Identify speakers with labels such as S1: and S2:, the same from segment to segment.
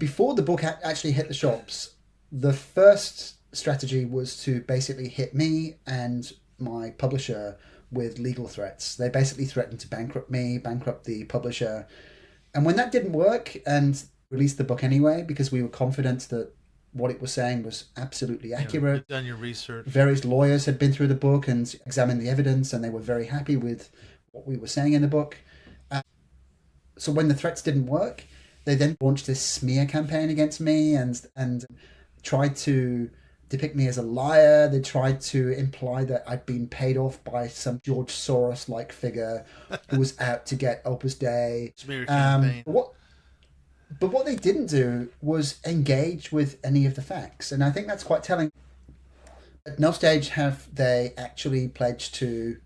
S1: before the book actually hit the shops, the first strategy was to basically hit me and my publisher with legal threats. They basically threatened to bankrupt me, bankrupt the publisher. And when that didn't work and released the book anyway, because we were confident that what it was saying was absolutely accurate.
S2: You've done your research.
S1: Various lawyers had been through the book and examined the evidence, and they were very happy with what we were saying in the book. So when the threats didn't work, they then launched this smear campaign against me and tried to depict me as a liar. They tried to imply that I'd been paid off by some George Soros-like figure who was out to get Opus Dei.
S2: Smear campaign.
S1: But what they didn't do was engage with any of the facts. And I think that's quite telling. At no stage have they actually pledged to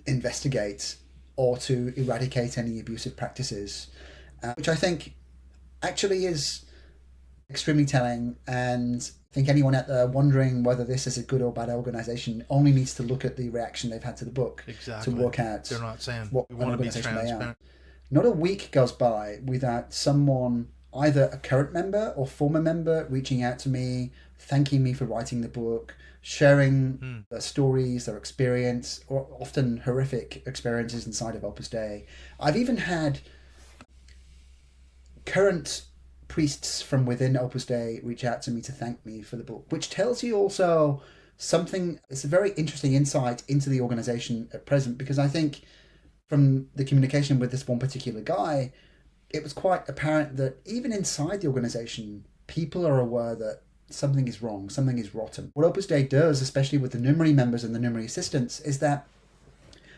S1: investigate or to eradicate any abusive practices, which I think actually is extremely telling. And I think anyone out there wondering whether this is a good or bad organization only needs to look at the reaction they've had to the book to work out.
S2: They're not saying
S1: what
S2: we want to be
S1: organization they are.
S2: transparent.
S1: Not a week goes by without someone, either a current member or former member, reaching out to me, thanking me for writing the book, sharing their stories, their experience, or often horrific experiences inside of Opus Dei. I've even had current priests from within Opus Dei reach out to me to thank me for the book, which tells you also something. It's a very interesting insight into the organization at present, because I think from the communication with this one particular guy, it was quite apparent that even inside the organization, people are aware that something is wrong, something is rotten. What Opus Dei does, especially with the Numeri members and the Numeri assistants, is that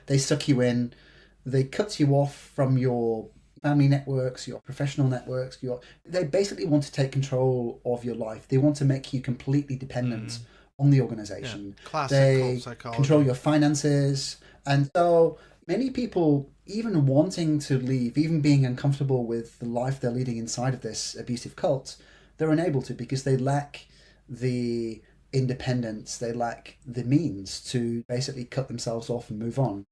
S1: they suck you in, they cut you off from your family networks, your professional networks. They basically want to take control of your life. They want to make you completely dependent on the organization.
S2: Yeah. Classic
S1: they
S2: cult psychology.
S1: Control your finances. And so many people, even wanting to leave, even being uncomfortable with the life they're leading inside of this abusive cult, they're unable to, because they lack the independence, they lack the means to basically cut themselves off and move on.